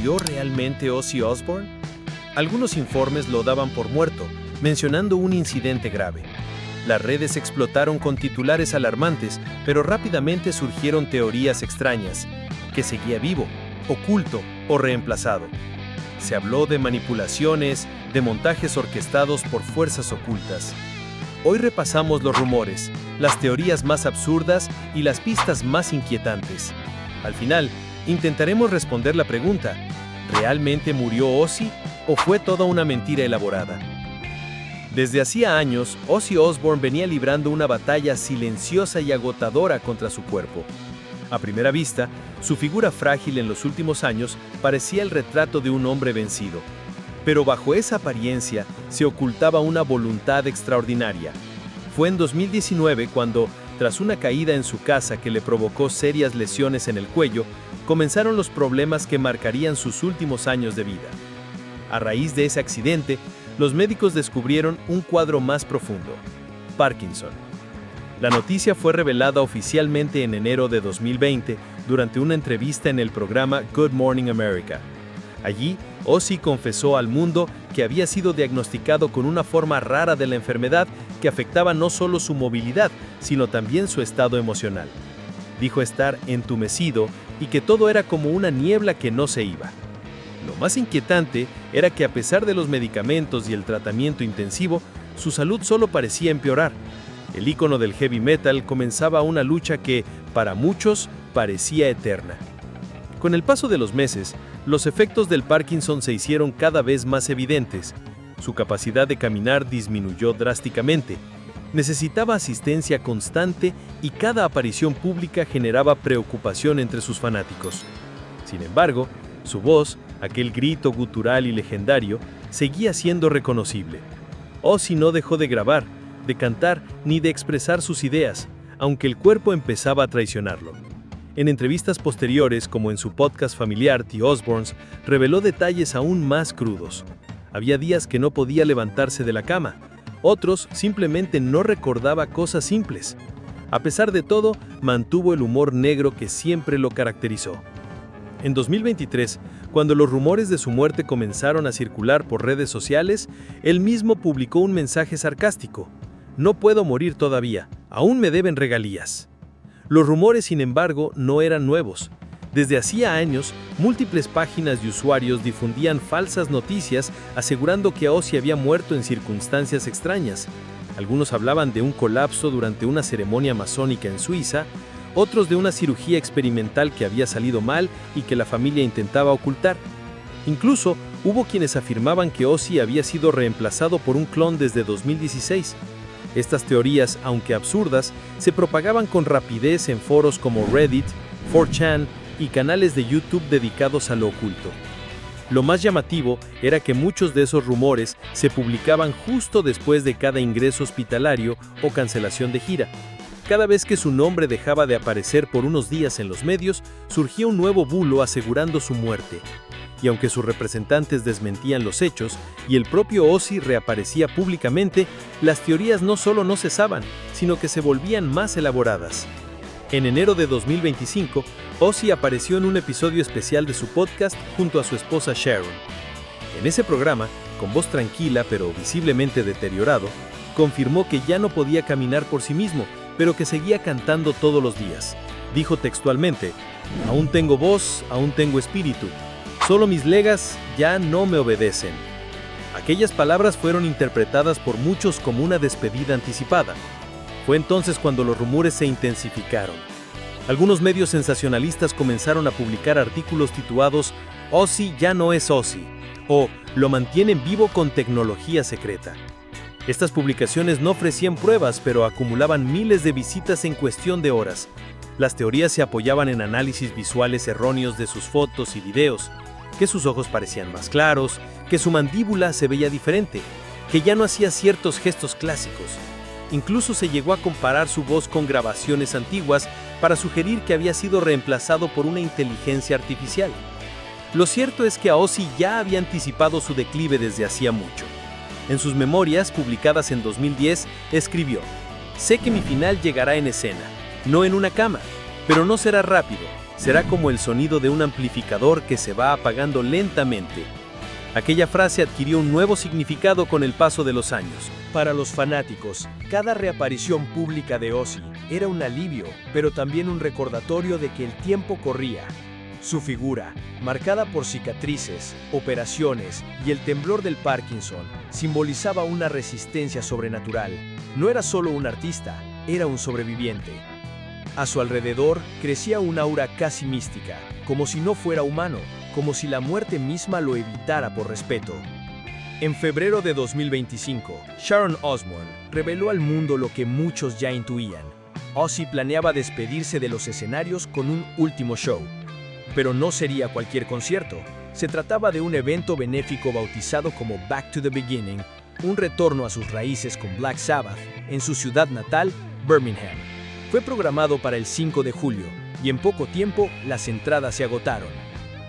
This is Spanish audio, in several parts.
¿Murió realmente Ozzy Osbourne? Algunos informes lo daban por muerto, mencionando un incidente grave. Las redes explotaron con titulares alarmantes, pero rápidamente surgieron teorías extrañas, que seguía vivo, oculto o reemplazado. Se habló de manipulaciones, de montajes orquestados por fuerzas ocultas. Hoy repasamos los rumores, las teorías más absurdas y las pistas más inquietantes. Al final, intentaremos responder la pregunta: ¿realmente murió Ozzy o fue toda una mentira elaborada? Desde hacía años, Ozzy Osbourne venía librando una batalla silenciosa y agotadora contra su cuerpo. A primera vista, su figura frágil en los últimos años parecía el retrato de un hombre vencido. Pero bajo esa apariencia se ocultaba una voluntad extraordinaria. Fue en 2019 cuando, tras una caída en su casa que le provocó serias lesiones en el cuello, comenzaron los problemas que marcarían sus últimos años de vida. A raíz de ese accidente, los médicos descubrieron un cuadro más profundo: Parkinson. La noticia fue revelada oficialmente en enero de 2020 durante una entrevista en el programa Good Morning America. Allí, Ozzy confesó al mundo que había sido diagnosticado con una forma rara de la enfermedad que afectaba no solo su movilidad, sino también su estado emocional. Dijo estar entumecido y que todo era como una niebla que no se iba. Lo más inquietante era que a pesar de los medicamentos y el tratamiento intensivo, su salud solo parecía empeorar. El ícono del heavy metal comenzaba una lucha que, para muchos, parecía eterna. Con el paso de los meses, los efectos del Parkinson se hicieron cada vez más evidentes. Su capacidad de caminar disminuyó drásticamente. Necesitaba asistencia constante y cada aparición pública generaba preocupación entre sus fanáticos. Sin embargo, su voz, aquel grito gutural y legendario, seguía siendo reconocible. Ozzy no dejó de grabar, de cantar ni de expresar sus ideas, aunque el cuerpo empezaba a traicionarlo. En entrevistas posteriores, como en su podcast familiar The Osbournes, reveló detalles aún más crudos. Había días que no podía levantarse de la cama, otros simplemente no recordaba cosas simples. A pesar de todo, mantuvo el humor negro que siempre lo caracterizó. En 2023, cuando los rumores de su muerte comenzaron a circular por redes sociales, él mismo publicó un mensaje sarcástico: «No puedo morir todavía, aún me deben regalías». Los rumores, sin embargo, no eran nuevos. Desde hacía años, múltiples páginas y usuarios difundían falsas noticias asegurando que Ozzy había muerto en circunstancias extrañas. Algunos hablaban de un colapso durante una ceremonia masónica en Suiza, otros de una cirugía experimental que había salido mal y que la familia intentaba ocultar. Incluso hubo quienes afirmaban que Ozzy había sido reemplazado por un clon desde 2016. Estas teorías, aunque absurdas, se propagaban con rapidez en foros como Reddit, 4chan y canales de YouTube dedicados a lo oculto. Lo más llamativo era que muchos de esos rumores se publicaban justo después de cada ingreso hospitalario o cancelación de gira. Cada vez que su nombre dejaba de aparecer por unos días en los medios, surgía un nuevo bulo asegurando su muerte. Y aunque sus representantes desmentían los hechos y el propio Ozzy reaparecía públicamente, las teorías no solo no cesaban, sino que se volvían más elaboradas. En enero de 2025, Ozzy apareció en un episodio especial de su podcast junto a su esposa Sharon. En ese programa, con voz tranquila pero visiblemente deteriorado, confirmó que ya no podía caminar por sí mismo, pero que seguía cantando todos los días. Dijo textualmente: «Aún tengo voz, aún tengo espíritu. Solo mis legas ya no me obedecen». Aquellas palabras fueron interpretadas por muchos como una despedida anticipada. Fue entonces cuando los rumores se intensificaron. Algunos medios sensacionalistas comenzaron a publicar artículos titulados «Ozzy ya no es Ozzy» o «Lo mantienen vivo con tecnología secreta». Estas publicaciones no ofrecían pruebas, pero acumulaban miles de visitas en cuestión de horas. Las teorías se apoyaban en análisis visuales erróneos de sus fotos y videos, que sus ojos parecían más claros, que su mandíbula se veía diferente, que ya no hacía ciertos gestos clásicos. Incluso se llegó a comparar su voz con grabaciones antiguas para sugerir que había sido reemplazado por una inteligencia artificial. Lo cierto es que a Ozzy ya había anticipado su declive desde hacía mucho. En sus memorias, publicadas en 2010, escribió: «Sé que mi final llegará en escena, no en una cama, pero no será rápido. será como el sonido de un amplificador que se va apagando lentamente. Aquella frase adquirió un nuevo significado con el paso de los años. Para los fanáticos, cada reaparición pública de Ozzy era un alivio, pero también un recordatorio de que el tiempo corría. Su figura, marcada por cicatrices, operaciones y el temblor del Parkinson, simbolizaba una resistencia sobrenatural. No era solo un artista, era un sobreviviente. A su alrededor crecía un aura casi mística, como si no fuera humano, como si la muerte misma lo evitara por respeto. En febrero de 2025, Sharon Osbourne reveló al mundo lo que muchos ya intuían. Ozzy planeaba despedirse de los escenarios con un último show. Pero no sería cualquier concierto. Se trataba de un evento benéfico bautizado como Back to the Beginning, un retorno a sus raíces con Black Sabbath en su ciudad natal, Birmingham. Fue programado para el 5 de julio y en poco tiempo las entradas se agotaron.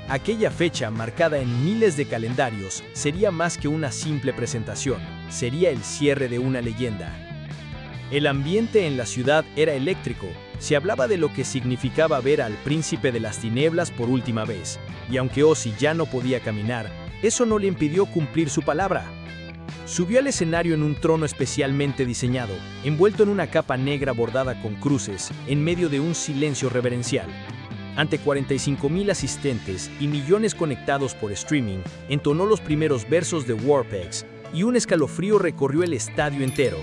Aquella fecha, marcada en miles de calendarios, sería más que una simple presentación, sería el cierre de una leyenda. El ambiente en la ciudad era eléctrico, se hablaba de lo que significaba ver al príncipe de las tinieblas por última vez, y aunque Ozzy ya no podía caminar, eso no le impidió cumplir su palabra. Subió al escenario en un trono especialmente diseñado, envuelto en una capa negra bordada con cruces, en medio de un silencio reverencial. Ante 45,000 asistentes y millones conectados por streaming, entonó los primeros versos de Warpegs y un escalofrío recorrió el estadio entero.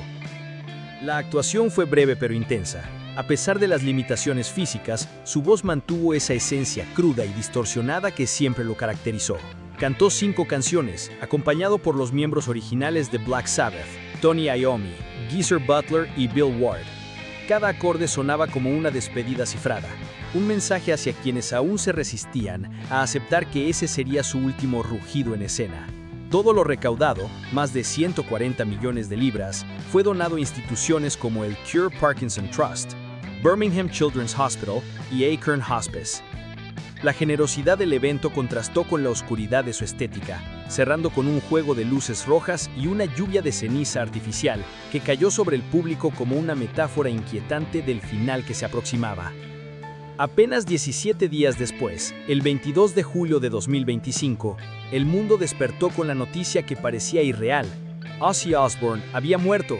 La actuación fue breve pero intensa. A pesar de las limitaciones físicas, su voz mantuvo esa esencia cruda y distorsionada que siempre lo caracterizó. Cantó 5 canciones, acompañado por los miembros originales de Black Sabbath, Tony Iommi, Geezer Butler y Bill Ward. Cada acorde sonaba como una despedida cifrada, un mensaje hacia quienes aún se resistían a aceptar que ese sería su último rugido en escena. Todo lo recaudado, más de 140 millones de libras, fue donado a instituciones como el Cure Parkinson Trust, Birmingham Children's Hospital y Acorn Hospice. La generosidad del evento contrastó con la oscuridad de su estética, cerrando con un juego de luces rojas y una lluvia de ceniza artificial que cayó sobre el público como una metáfora inquietante del final que se aproximaba. Apenas 17 días después, el 22 de julio de 2025, el mundo despertó con la noticia que parecía irreal. Ozzy Osbourne había muerto.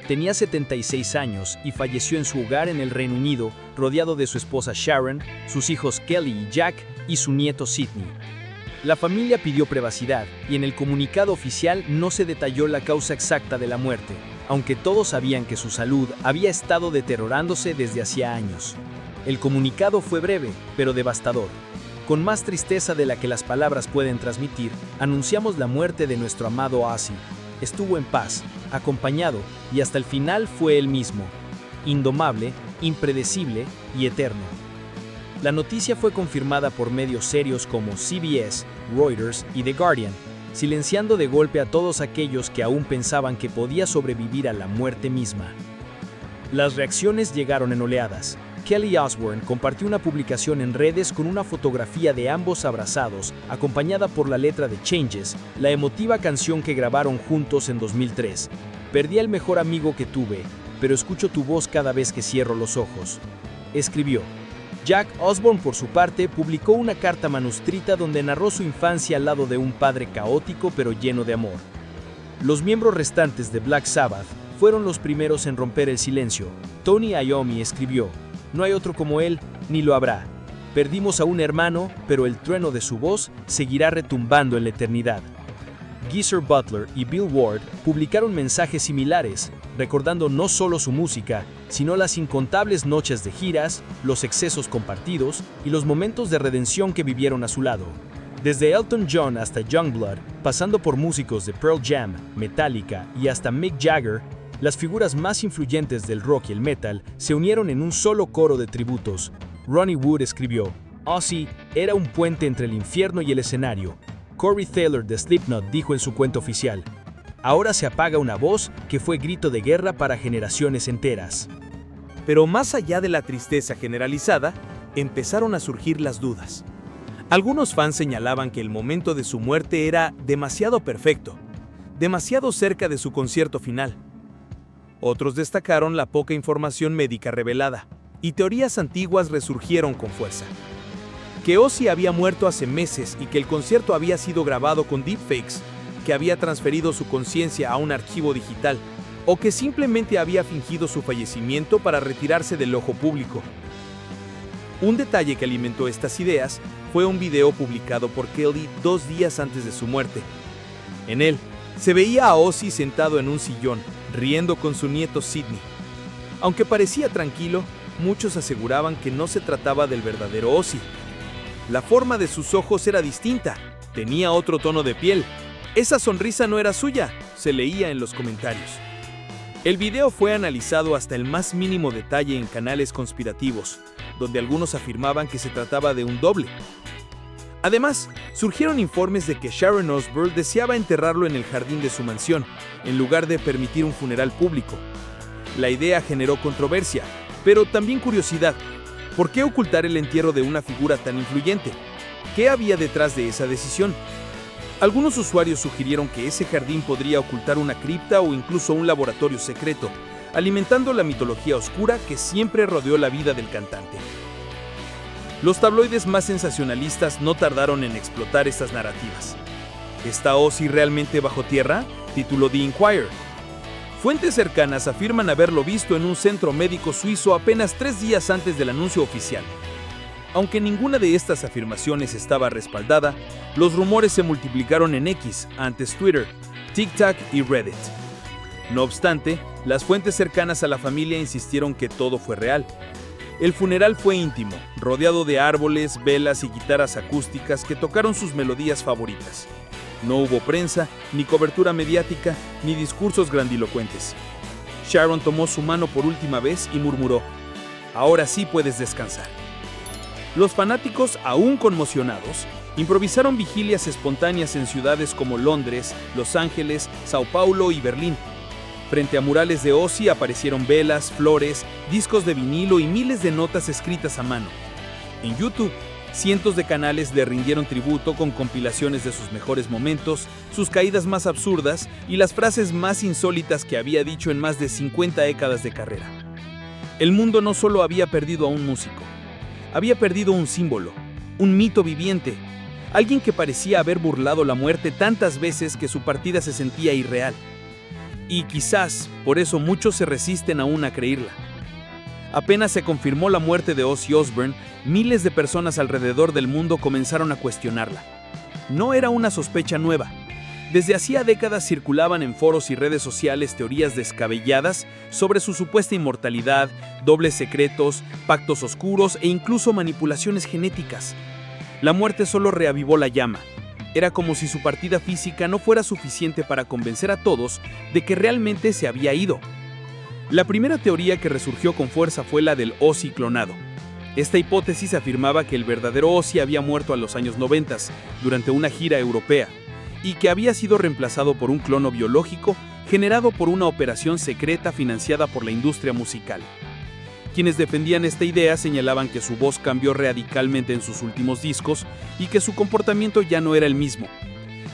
Tenía 76 años y falleció en su hogar en el Reino Unido, rodeado de su esposa Sharon, sus hijos Kelly y Jack y su nieto Sidney. La familia pidió privacidad y en el comunicado oficial no se detalló la causa exacta de la muerte, aunque todos sabían que su salud había estado deteriorándose desde hacía años. El comunicado fue breve, pero devastador. Con más tristeza de la que las palabras pueden transmitir, anunciamos la muerte de nuestro amado Ozzy. Estuvo en paz, acompañado y hasta el final fue él mismo, indomable, impredecible y eterno. La noticia fue confirmada por medios serios como CBS, Reuters y The Guardian, silenciando de golpe a todos aquellos que aún pensaban que podía sobrevivir a la muerte misma. Las reacciones llegaron en oleadas. Kelly Osbourne compartió una publicación en redes con una fotografía de ambos abrazados, acompañada por la letra de Changes, la emotiva canción que grabaron juntos en 2003. Perdí al mejor amigo que tuve, pero escucho tu voz cada vez que cierro los ojos. Escribió. Jack Osbourne, por su parte, publicó una carta manuscrita donde narró su infancia al lado de un padre caótico pero lleno de amor. Los miembros restantes de Black Sabbath fueron los primeros en romper el silencio. Tony Iommi escribió. No hay otro como él, ni lo habrá. Perdimos a un hermano, pero el trueno de su voz seguirá retumbando en la eternidad. Geezer Butler y Bill Ward publicaron mensajes similares, recordando no solo su música, sino las incontables noches de giras, los excesos compartidos y los momentos de redención que vivieron a su lado. Desde Elton John hasta Youngblood, pasando por músicos de Pearl Jam, Metallica y hasta Mick Jagger, las figuras más influyentes del rock y el metal se unieron en un solo coro de tributos. Ronnie Wood escribió, Ozzy era un puente entre el infierno y el escenario. Corey Taylor de Slipknot dijo en su cuenta oficial, ahora se apaga una voz que fue grito de guerra para generaciones enteras. Pero más allá de la tristeza generalizada, empezaron a surgir las dudas. Algunos fans señalaban que el momento de su muerte era demasiado perfecto, demasiado cerca de su concierto final. Otros destacaron la poca información médica revelada, y teorías antiguas resurgieron con fuerza. que Ozzy había muerto hace meses y que el concierto había sido grabado con deepfakes, que había transferido su conciencia a un archivo digital, o que simplemente había fingido su fallecimiento para retirarse del ojo público. Un detalle que alimentó estas ideas fue un video publicado por Kelly 2 días antes de su muerte. En él, se veía a Ozzy sentado en un sillón, riendo con su nieto Sidney. Aunque parecía tranquilo, muchos aseguraban que no se trataba del verdadero Ozzy. La forma de sus ojos era distinta, tenía otro tono de piel. Esa sonrisa no era suya, se leía en los comentarios. El video fue analizado hasta el más mínimo detalle en canales conspirativos, donde algunos afirmaban que se trataba de un doble. Además, surgieron informes de que Sharon Osbourne deseaba enterrarlo en el jardín de su mansión, en lugar de permitir un funeral público. La idea generó controversia, pero también curiosidad. ¿Por qué ocultar el entierro de una figura tan influyente? ¿Qué había detrás de esa decisión? Algunos usuarios sugirieron que ese jardín podría ocultar una cripta o incluso un laboratorio secreto, alimentando la mitología oscura que siempre rodeó la vida del cantante. Los tabloides más sensacionalistas no tardaron en explotar estas narrativas. ¿Está Ozzy realmente bajo tierra?, tituló The Inquirer. Fuentes cercanas afirman haberlo visto en un centro médico suizo apenas 3 días antes del anuncio oficial. Aunque ninguna de estas afirmaciones estaba respaldada, los rumores se multiplicaron en X, antes Twitter, TikTok y Reddit. No obstante, las fuentes cercanas a la familia insistieron que todo fue real. El funeral fue íntimo, rodeado de árboles, velas y guitarras acústicas que tocaron sus melodías favoritas. No hubo prensa, ni cobertura mediática, ni discursos grandilocuentes. Sharon tomó su mano por última vez y murmuró: "Ahora sí puedes descansar". Los fanáticos, aún conmocionados, improvisaron vigilias espontáneas en ciudades como Londres, Los Ángeles, Sao Paulo y Berlín. Frente a murales de Ozzy aparecieron velas, flores, discos de vinilo y miles de notas escritas a mano. En YouTube, cientos de canales le rindieron tributo con compilaciones de sus mejores momentos, sus caídas más absurdas y las frases más insólitas que había dicho en más de 50 décadas de carrera. El mundo no solo había perdido a un músico, había perdido un símbolo, un mito viviente, alguien que parecía haber burlado la muerte tantas veces que su partida se sentía irreal. Y quizás por eso muchos se resisten aún a creerla. Apenas se confirmó la muerte de Ozzy Osbourne, miles de personas alrededor del mundo comenzaron a cuestionarla. No era una sospecha nueva. Desde hacía décadas circulaban en foros y redes sociales teorías descabelladas sobre su supuesta inmortalidad, dobles secretos, pactos oscuros e incluso manipulaciones genéticas. La muerte solo reavivó la llama. Era como si su partida física no fuera suficiente para convencer a todos de que realmente se había ido. La primera teoría que resurgió con fuerza fue la del Ozzy clonado. Esta hipótesis afirmaba que el verdadero Ozzy había muerto a los años 90 durante una gira europea y que había sido reemplazado por un clono biológico generado por una operación secreta financiada por la industria musical. Quienes defendían esta idea señalaban que su voz cambió radicalmente en sus últimos discos y que su comportamiento ya no era el mismo.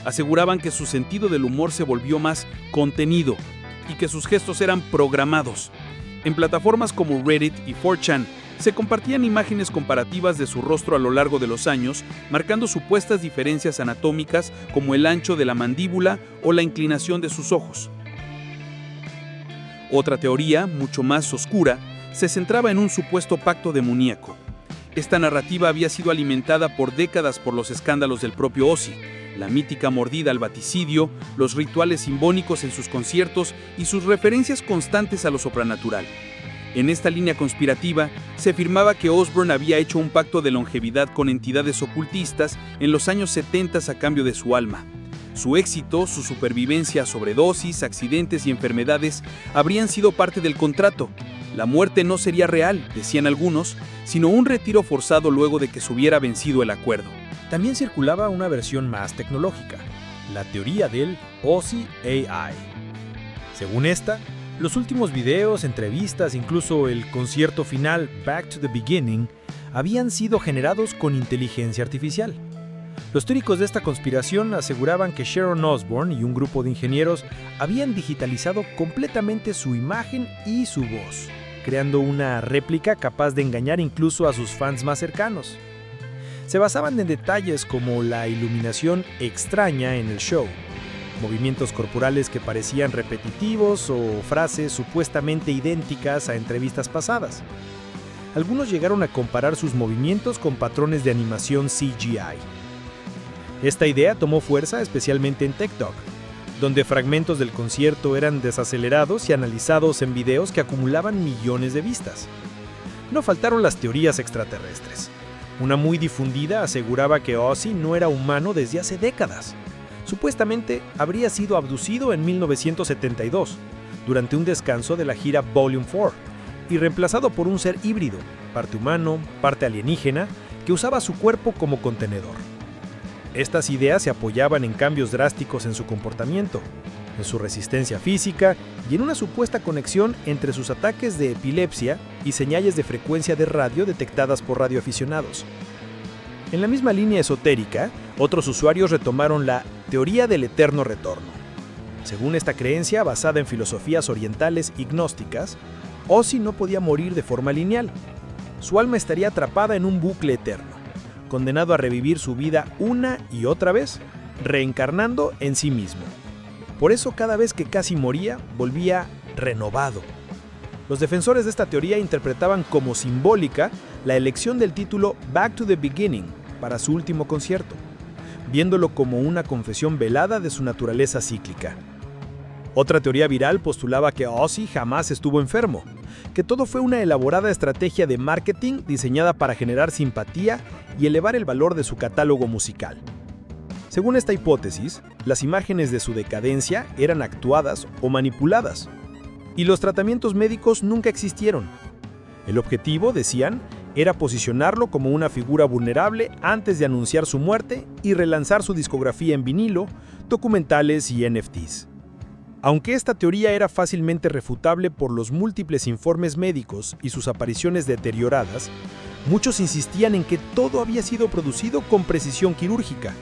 Aseguraban que su sentido del humor se volvió más contenido y que sus gestos eran programados. En plataformas como Reddit y 4chan se compartían imágenes comparativas de su rostro a lo largo de los años, marcando supuestas diferencias anatómicas como el ancho de la mandíbula o la inclinación de sus ojos. Otra teoría, mucho más oscura, se centraba en un supuesto pacto demoníaco. Esta narrativa había sido alimentada por décadas por los escándalos del propio Ozzy, la mítica mordida al baticidio, los rituales simbólicos en sus conciertos y sus referencias constantes a lo sobrenatural. En esta línea conspirativa, se afirmaba que Osbourne había hecho un pacto de longevidad con entidades ocultistas en los años 70 a cambio de su alma. Su éxito, su supervivencia a sobredosis, accidentes y enfermedades habrían sido parte del contrato. La muerte no sería real, decían algunos, sino un retiro forzado luego de que se hubiera vencido el acuerdo. También circulaba una versión más tecnológica, la teoría del Ozzy AI. Según esta, los últimos videos, entrevistas, incluso el concierto final Back to the Beginning, habían sido generados con inteligencia artificial. Los teóricos de esta conspiración aseguraban que Sharon Osbourne y un grupo de ingenieros habían digitalizado completamente su imagen y su voz, creando una réplica capaz de engañar incluso a sus fans más cercanos. Se basaban en detalles como la iluminación extraña en el show, movimientos corporales que parecían repetitivos o frases supuestamente idénticas a entrevistas pasadas. Algunos llegaron a comparar sus movimientos con patrones de animación CGI. Esta idea tomó fuerza especialmente en TikTok, donde fragmentos del concierto eran desacelerados y analizados en videos que acumulaban millones de vistas. No faltaron las teorías extraterrestres. Una muy difundida aseguraba que Ozzy no era humano desde hace décadas. Supuestamente habría sido abducido en 1972, durante un descanso de la gira Volume 4, y reemplazado por un ser híbrido, parte humano, parte alienígena, que usaba su cuerpo como contenedor. Estas ideas se apoyaban en cambios drásticos en su comportamiento, en su resistencia física y en una supuesta conexión entre sus ataques de epilepsia y señales de frecuencia de radio detectadas por radioaficionados. En la misma línea esotérica, otros usuarios retomaron la teoría del eterno retorno. Según esta creencia, basada en filosofías orientales y gnósticas, Ozzy no podía morir de forma lineal. Su alma estaría atrapada en un bucle eterno, condenado a revivir su vida una y otra vez, reencarnando en sí mismo. Por eso, cada vez que casi moría, volvía renovado. Los defensores de esta teoría interpretaban como simbólica la elección del título Back to the Beginning para su último concierto, viéndolo como una confesión velada de su naturaleza cíclica. Otra teoría viral postulaba que Ozzy jamás estuvo enfermo, que todo fue una elaborada estrategia de marketing diseñada para generar simpatía y elevar el valor de su catálogo musical. Según esta hipótesis, las imágenes de su decadencia eran actuadas o manipuladas, y los tratamientos médicos nunca existieron. El objetivo, decían, era posicionarlo como una figura vulnerable antes de anunciar su muerte y relanzar su discografía en vinilo, documentales y NFTs. Aunque esta teoría era fácilmente refutable por los múltiples informes médicos y sus apariciones deterioradas, muchos insistían en que todo había sido producido con precisión quirúrgica.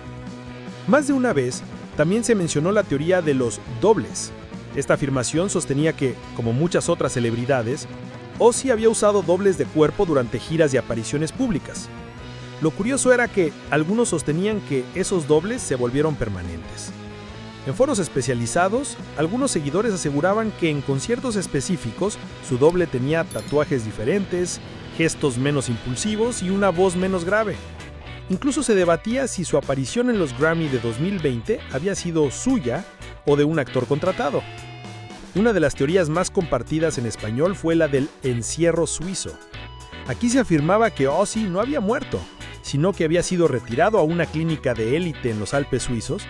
Más de una vez, también se mencionó la teoría de los dobles. Esta afirmación sostenía que, como muchas otras celebridades, Ozzy había usado dobles de cuerpo durante giras y apariciones públicas. Lo curioso era que algunos sostenían que esos dobles se volvieron permanentes. En foros especializados, algunos seguidores aseguraban que en conciertos específicos su doble tenía tatuajes diferentes, gestos menos impulsivos y una voz menos grave. Incluso se debatía si su aparición en los Grammy de 2020 había sido suya o de un actor contratado. Una de las teorías más compartidas en español fue la del encierro suizo. Aquí se afirmaba que Ozzy no había muerto, sino que había sido retirado a una clínica de élite en los Alpes suizos,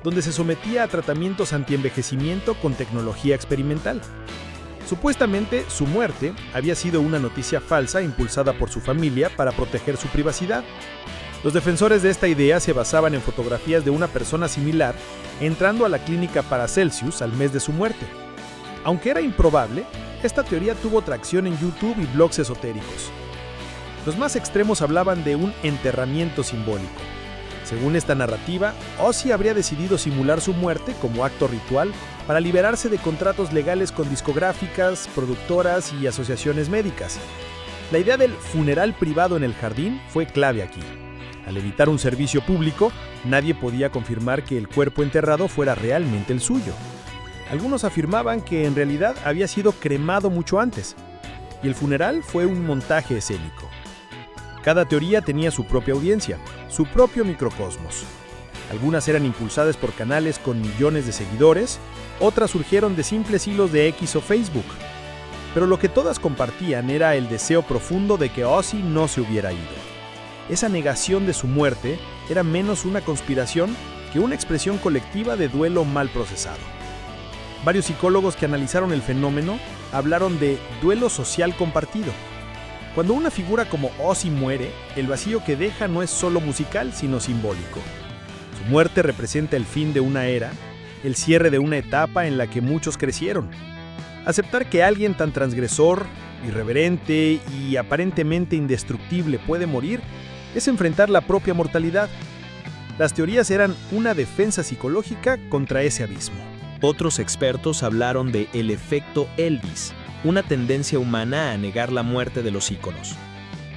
donde se sometía a tratamientos antienvejecimiento con tecnología experimental. Supuestamente, su muerte había sido una noticia falsa impulsada por su familia para proteger su privacidad. Los defensores de esta idea se basaban en fotografías de una persona similar entrando a la clínica Paracelsus al mes de su muerte. Aunque era improbable, esta teoría tuvo tracción en YouTube y blogs esotéricos. Los más extremos hablaban de un enterramiento simbólico. Según esta narrativa, Ozzy habría decidido simular su muerte como acto ritual para liberarse de contratos legales con discográficas, productoras y asociaciones médicas. La idea del funeral privado en el jardín fue clave aquí. Al evitar un servicio público, nadie podía confirmar que el cuerpo enterrado fuera realmente el suyo. Algunos afirmaban que en realidad había sido cremado mucho antes, y el funeral fue un montaje escénico. Cada teoría tenía su propia audiencia, su propio microcosmos. Algunas eran impulsadas por canales con millones de seguidores, otras surgieron de simples hilos de X o Facebook. Pero lo que todas compartían era el deseo profundo de que Ozzy no se hubiera ido. Esa negación de su muerte era menos una conspiración que una expresión colectiva de duelo mal procesado. Varios psicólogos que analizaron el fenómeno hablaron de duelo social compartido. Cuando una figura como Ozzy muere, el vacío que deja no es solo musical, sino simbólico. Su muerte representa el fin de una era, el cierre de una etapa en la que muchos crecieron. Aceptar que alguien tan transgresor, irreverente y aparentemente indestructible puede morir es enfrentar la propia mortalidad. Las teorías eran una defensa psicológica contra ese abismo. Otros expertos hablaron de el efecto Elvis, una tendencia humana a negar la muerte de los íconos.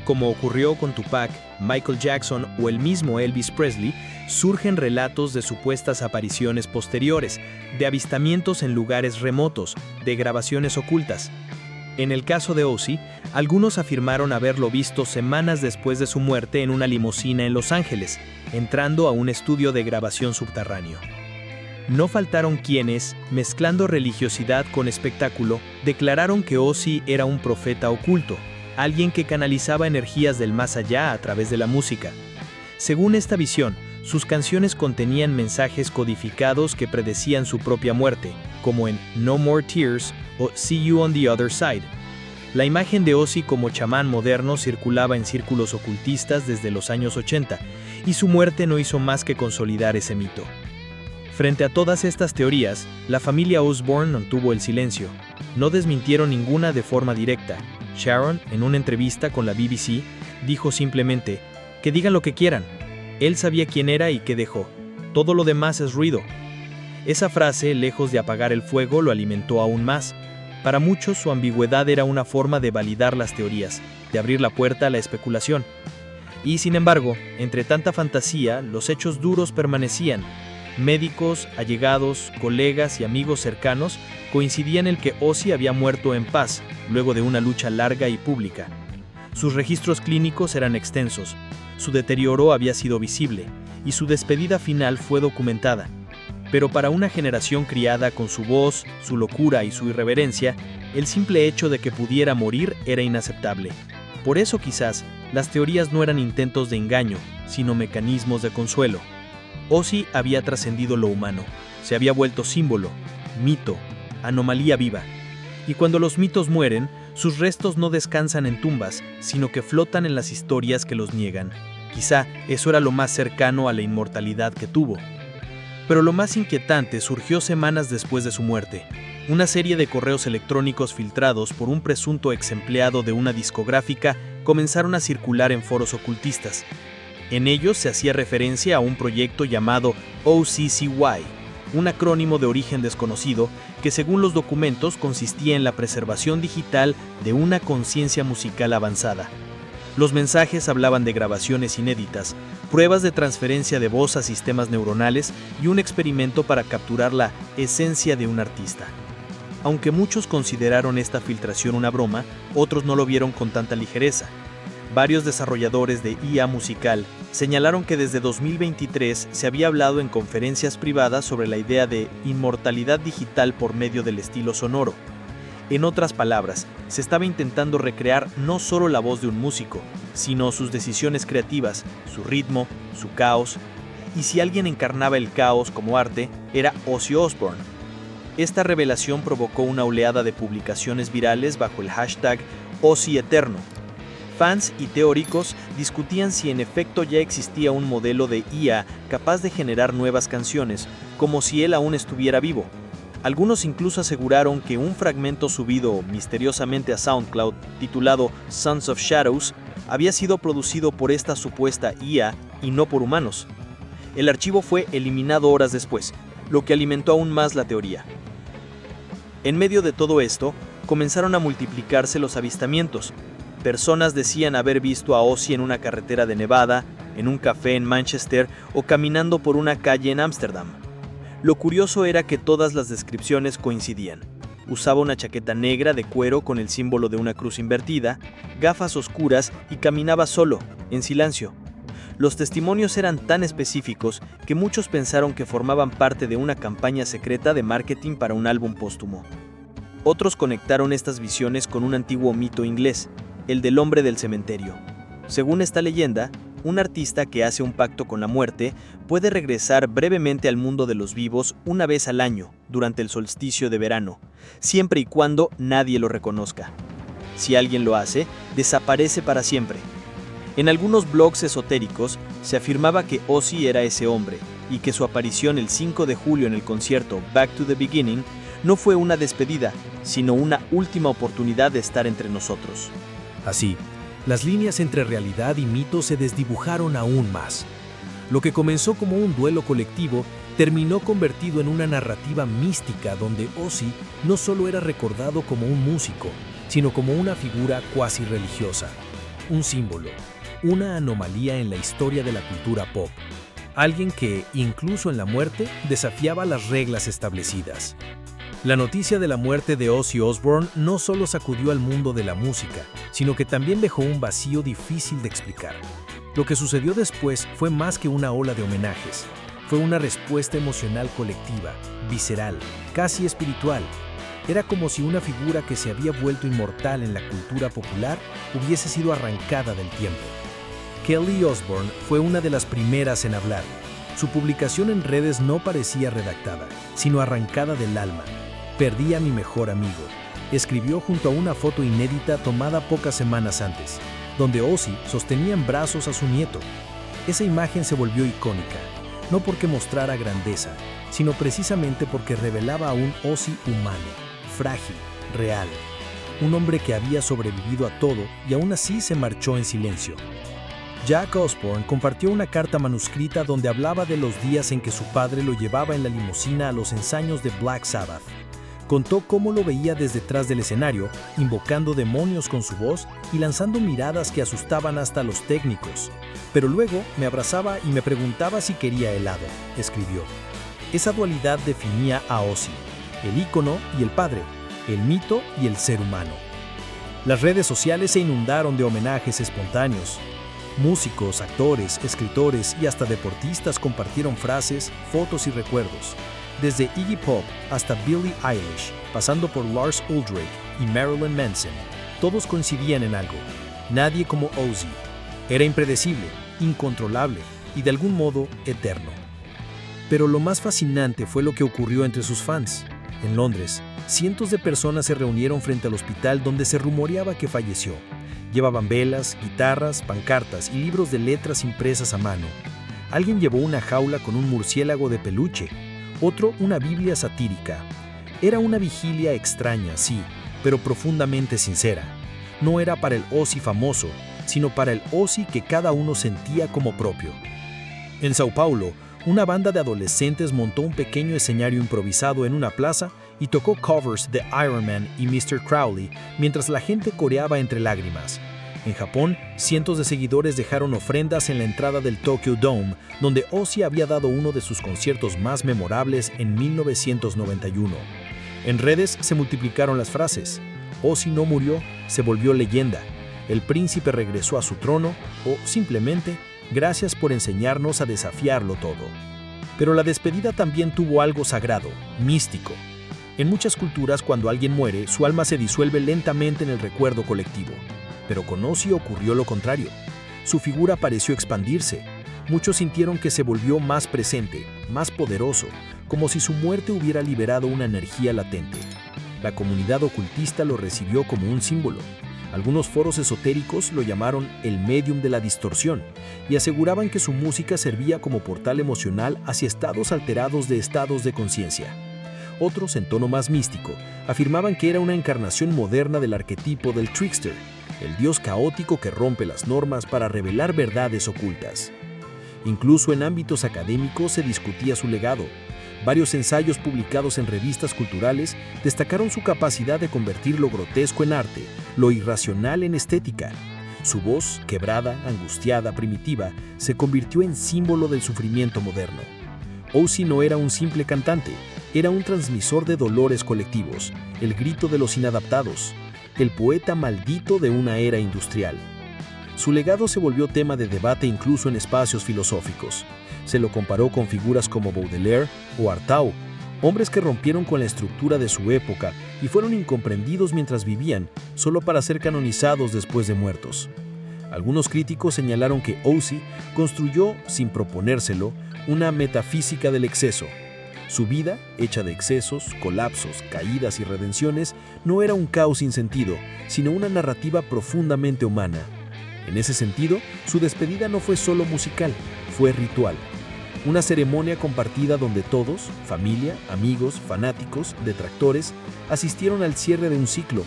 Como ocurrió con Tupac, Michael Jackson o el mismo Elvis Presley, surgen relatos de supuestas apariciones posteriores, de avistamientos en lugares remotos, de grabaciones ocultas. En el caso de Ozzy, algunos afirmaron haberlo visto semanas después de su muerte en una limusina en Los Ángeles, entrando a un estudio de grabación subterráneo. No faltaron quienes, mezclando religiosidad con espectáculo, declararon que Ozzy era un profeta oculto, alguien que canalizaba energías del más allá a través de la música. Según esta visión, sus canciones contenían mensajes codificados que predecían su propia muerte, como en No More Tears o See You on the Other Side. La imagen de Ozzy como chamán moderno circulaba en círculos ocultistas desde los años 80, y su muerte no hizo más que consolidar ese mito. Frente a todas estas teorías, la familia Osbourne mantuvo el silencio. No desmintieron ninguna de forma directa. Sharon, en una entrevista con la BBC, dijo simplemente, que digan lo que quieran. Él sabía quién era y qué dejó. Todo lo demás es ruido. Esa frase, lejos de apagar el fuego, lo alimentó aún más. Para muchos, su ambigüedad era una forma de validar las teorías, de abrir la puerta a la especulación. Y sin embargo, entre tanta fantasía, los hechos duros permanecían. Médicos, allegados, colegas y amigos cercanos coincidían en que Ozzy había muerto en paz, luego de una lucha larga y pública. Sus registros clínicos eran extensos, su deterioro había sido visible, y su despedida final fue documentada. Pero para una generación criada con su voz, su locura y su irreverencia, el simple hecho de que pudiera morir era inaceptable. Por eso quizás, las teorías no eran intentos de engaño, sino mecanismos de consuelo. Ozzy había trascendido lo humano, se había vuelto símbolo, mito, anomalía viva. Y cuando los mitos mueren, sus restos no descansan en tumbas, sino que flotan en las historias que los niegan. Quizá eso era lo más cercano a la inmortalidad que tuvo. Pero lo más inquietante surgió semanas después de su muerte. Una serie de correos electrónicos filtrados por un presunto ex empleado de una discográfica comenzaron a circular en foros ocultistas. En ellos se hacía referencia a un proyecto llamado OCCY, un acrónimo de origen desconocido que según los documentos consistía en la preservación digital de una conciencia musical avanzada. Los mensajes hablaban de grabaciones inéditas, pruebas de transferencia de voz a sistemas neuronales y un experimento para capturar la esencia de un artista. Aunque muchos consideraron esta filtración una broma, otros no lo vieron con tanta ligereza. Varios desarrolladores de IA musical señalaron que desde 2023 se había hablado en conferencias privadas sobre la idea de inmortalidad digital por medio del estilo sonoro. En otras palabras, se estaba intentando recrear no solo la voz de un músico, sino sus decisiones creativas, su ritmo, su caos, y si alguien encarnaba el caos como arte, era Ozzy Osbourne. Esta revelación provocó una oleada de publicaciones virales bajo el hashtag #OzzyEterno. Fans y teóricos discutían si en efecto ya existía un modelo de IA capaz de generar nuevas canciones, como si él aún estuviera vivo. Algunos incluso aseguraron que un fragmento subido misteriosamente a SoundCloud, titulado Sons of Shadows, había sido producido por esta supuesta IA y no por humanos. El archivo fue eliminado horas después, lo que alimentó aún más la teoría. En medio de todo esto, comenzaron a multiplicarse los avistamientos. Personas decían haber visto a Ozzy en una carretera de Nevada, en un café en Manchester o caminando por una calle en Ámsterdam. Lo curioso era que todas las descripciones coincidían. Usaba una chaqueta negra de cuero con el símbolo de una cruz invertida, gafas oscuras y caminaba solo, en silencio. Los testimonios eran tan específicos que muchos pensaron que formaban parte de una campaña secreta de marketing para un álbum póstumo. Otros conectaron estas visiones con un antiguo mito inglés, el del hombre del cementerio. Según esta leyenda, un artista que hace un pacto con la muerte puede regresar brevemente al mundo de los vivos una vez al año, durante el solsticio de verano, siempre y cuando nadie lo reconozca. Si alguien lo hace, desaparece para siempre. En algunos blogs esotéricos se afirmaba que Ozzy era ese hombre y que su aparición el 5 de julio en el concierto Back to the Beginning no fue una despedida, sino una última oportunidad de estar entre nosotros. Así, las líneas entre realidad y mito se desdibujaron aún más. Lo que comenzó como un duelo colectivo terminó convertido en una narrativa mística donde Ozzy no solo era recordado como un músico, sino como una figura cuasi religiosa. un símbolo, una anomalía en la historia de la cultura pop. Alguien que, incluso en la muerte, desafiaba las reglas establecidas. La noticia de la muerte de Ozzy Osbourne no solo sacudió al mundo de la música, sino que también dejó un vacío difícil de explicar. Lo que sucedió después fue más que una ola de homenajes. Fue una respuesta emocional colectiva, visceral, casi espiritual. Era como si una figura que se había vuelto inmortal en la cultura popular hubiese sido arrancada del tiempo. Kelly Osbourne fue una de las primeras en hablar. Su publicación en redes no parecía redactada, sino arrancada del alma. «Perdí a mi mejor amigo», escribió junto a una foto inédita tomada pocas semanas antes, donde Ozzy sostenía en brazos a su nieto. Esa imagen se volvió icónica, no porque mostrara grandeza, sino precisamente porque revelaba a un Ozzy humano, frágil, real. Un hombre que había sobrevivido a todo y aún así se marchó en silencio. Jack Osbourne compartió una carta manuscrita donde hablaba de los días en que su padre lo llevaba en la limusina a los ensayos de Black Sabbath. Contó cómo lo veía desde detrás del escenario, invocando demonios con su voz y lanzando miradas que asustaban hasta a los técnicos. Pero luego me abrazaba y me preguntaba si quería helado, escribió. Esa dualidad definía a Ozzy, el ícono y el padre, el mito y el ser humano. Las redes sociales se inundaron de homenajes espontáneos. Músicos, actores, escritores y hasta deportistas compartieron frases, fotos y recuerdos. Desde Iggy Pop hasta Billie Eilish, pasando por Lars Ulrich y Marilyn Manson, todos coincidían en algo. Nadie como Ozzy. Era impredecible, incontrolable y de algún modo eterno. Pero lo más fascinante fue lo que ocurrió entre sus fans. En Londres, cientos de personas se reunieron frente al hospital donde se rumoreaba que falleció. Llevaban velas, guitarras, pancartas y libros de letras impresas a mano. Alguien llevó una jaula con un murciélago de peluche, otro una Biblia satírica. Era una vigilia extraña, sí, pero profundamente sincera. No era para el Ozzy famoso, sino para el Ozzy que cada uno sentía como propio. En Sao Paulo, una banda de adolescentes montó un pequeño escenario improvisado en una plaza y tocó covers de Iron Man y Mr. Crowley mientras la gente coreaba entre lágrimas. En Japón, cientos de seguidores dejaron ofrendas en la entrada del Tokyo Dome, donde Ozzy había dado uno de sus conciertos más memorables en 1991. En redes se multiplicaron las frases: Ozzy no murió, se volvió leyenda, el príncipe regresó a su trono o, simplemente, gracias por enseñarnos a desafiarlo todo. Pero la despedida también tuvo algo sagrado, místico. En muchas culturas, cuando alguien muere, su alma se disuelve lentamente en el recuerdo colectivo. Pero con Ozzy ocurrió lo contrario. Su figura pareció expandirse. Muchos sintieron que se volvió más presente, más poderoso, como si su muerte hubiera liberado una energía latente. La comunidad ocultista lo recibió como un símbolo. Algunos foros esotéricos lo llamaron el medium de la distorsión y aseguraban que su música servía como portal emocional hacia estados alterados de estados de conciencia. Otros, en tono más místico, afirmaban que era una encarnación moderna del arquetipo del trickster, el dios caótico que rompe las normas para revelar verdades ocultas. Incluso en ámbitos académicos se discutía su legado. Varios ensayos publicados en revistas culturales destacaron su capacidad de convertir lo grotesco en arte, lo irracional en estética. Su voz, quebrada, angustiada, primitiva, se convirtió en símbolo del sufrimiento moderno. Ozzy no era un simple cantante, era un transmisor de dolores colectivos, el grito de los inadaptados, el poeta maldito de una era industrial. Su legado se volvió tema de debate incluso en espacios filosóficos. Se lo comparó con figuras como Baudelaire o Artaud, hombres que rompieron con la estructura de su época y fueron incomprendidos mientras vivían, solo para ser canonizados después de muertos. Algunos críticos señalaron que Ozzy construyó, sin proponérselo, una metafísica del exceso. Su vida, hecha de excesos, colapsos, caídas y redenciones, no era un caos sin sentido, sino una narrativa profundamente humana. En ese sentido, su despedida no fue solo musical, fue ritual. Una ceremonia compartida donde todos, familia, amigos, fanáticos, detractores, asistieron al cierre de un ciclo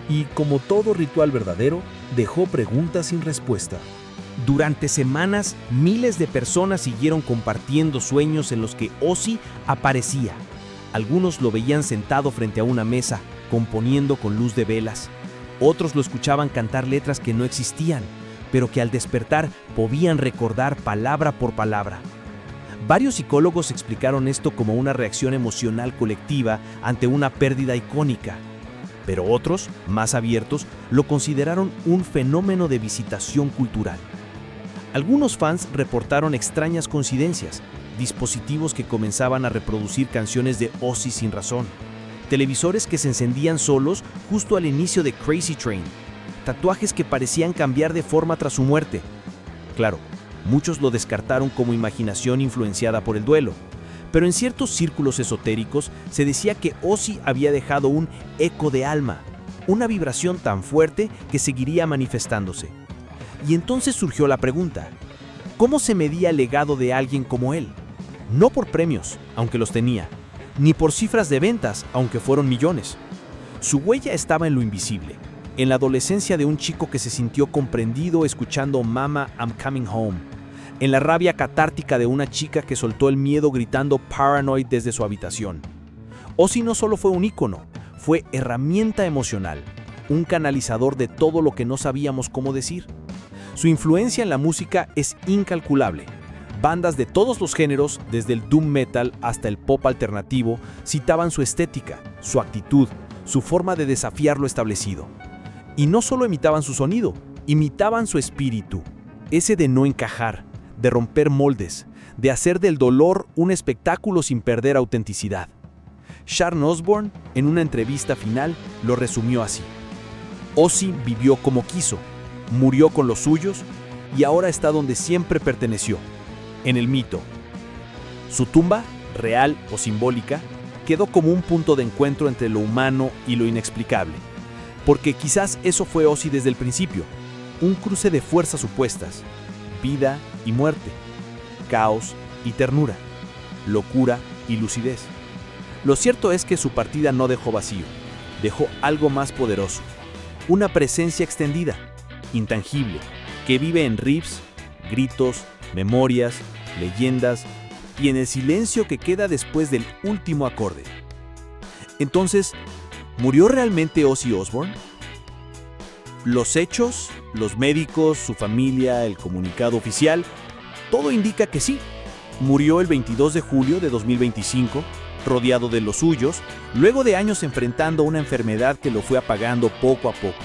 y, como todo ritual verdadero, dejó preguntas sin respuesta. Durante semanas, miles de personas siguieron compartiendo sueños en los que Ozzy aparecía. Algunos lo veían sentado frente a una mesa, componiendo con luz de velas. Otros lo escuchaban cantar letras que no existían. pero que al despertar podían recordar palabra por palabra. Varios psicólogos explicaron esto como una reacción emocional colectiva ante una pérdida icónica, pero otros, más abiertos, lo consideraron un fenómeno de visitación cultural. Algunos fans reportaron extrañas coincidencias, dispositivos que comenzaban a reproducir canciones de Ozzy sin razón, televisores que se encendían solos justo al inicio de Crazy Train, tatuajes que parecían cambiar de forma tras su muerte. Claro, muchos lo descartaron como imaginación influenciada por el duelo, pero en ciertos círculos esotéricos se decía que Ozzy había dejado un eco de alma, una vibración tan fuerte que seguiría manifestándose. Y entonces surgió la pregunta: ¿cómo se medía el legado de alguien como él? No por premios, aunque los tenía, ni por cifras de ventas, aunque fueron millones. Su huella estaba en lo invisible, en la adolescencia de un chico que se sintió comprendido escuchando Mama, I'm Coming Home, en la rabia catártica de una chica que soltó el miedo gritando Paranoid desde su habitación. Ozzy no solo fue un ícono, fue herramienta emocional, un canalizador de todo lo que no sabíamos cómo decir. Su influencia en la música es incalculable. Bandas de todos los géneros, desde el doom metal hasta el pop alternativo, citaban su estética, su actitud, su forma de desafiar lo establecido. Y no solo imitaban su sonido, imitaban su espíritu, ese de no encajar, de romper moldes, de hacer del dolor un espectáculo sin perder autenticidad. Sharon Osbourne, en una entrevista final, lo resumió así: Ozzy vivió como quiso, murió con los suyos y ahora está donde siempre perteneció, en el mito. Su tumba, real o simbólica, quedó como un punto de encuentro entre lo humano y lo inexplicable, porque quizás eso fue Ozzy desde el principio, un cruce de fuerzas opuestas, vida y muerte, caos y ternura, locura y lucidez. Lo cierto es que su partida no dejó vacío, dejó algo más poderoso, una presencia extendida, intangible, que vive en riffs, gritos, memorias, leyendas y en el silencio que queda después del último acorde. Entonces, ¿murió realmente Ozzy Osbourne? Los hechos, los médicos, su familia, el comunicado oficial, todo indica que sí. Murió el 22 de julio de 2025, rodeado de los suyos, luego de años enfrentando una enfermedad que lo fue apagando poco a poco.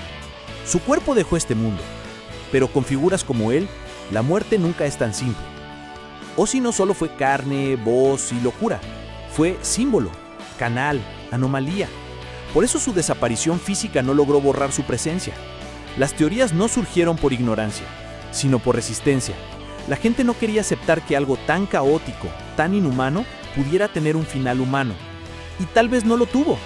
Su cuerpo dejó este mundo, pero con figuras como él, la muerte nunca es tan simple. Ozzy no solo fue carne, voz y locura, fue símbolo, canal, anomalía. Por eso su desaparición física no logró borrar su presencia. Las teorías no surgieron por ignorancia, sino por resistencia. La gente no quería aceptar que algo tan caótico, tan inhumano, pudiera tener un final humano. Y tal vez no lo tuvo.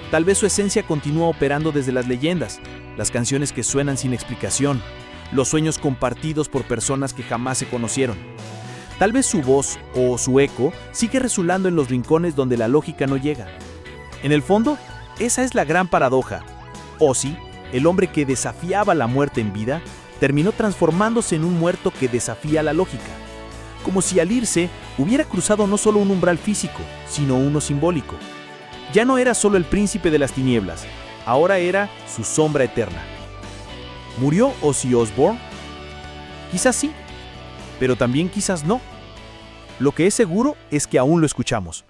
Tal vez su esencia continúa operando desde las leyendas, las canciones que suenan sin explicación, los sueños compartidos por personas que jamás se conocieron. Tal vez su voz o su eco sigue resonando en los rincones donde la lógica no llega. En el fondo, esa es la gran paradoja. Ozzy, el hombre que desafiaba la muerte en vida, terminó transformándose en un muerto que desafía la lógica. Como si al irse hubiera cruzado no solo un umbral físico, sino uno simbólico. Ya no era solo el príncipe de las tinieblas, ahora era su sombra eterna. ¿Murió Ozzy Osbourne? Quizás sí, pero también quizás no. Lo que es seguro es que aún lo escuchamos.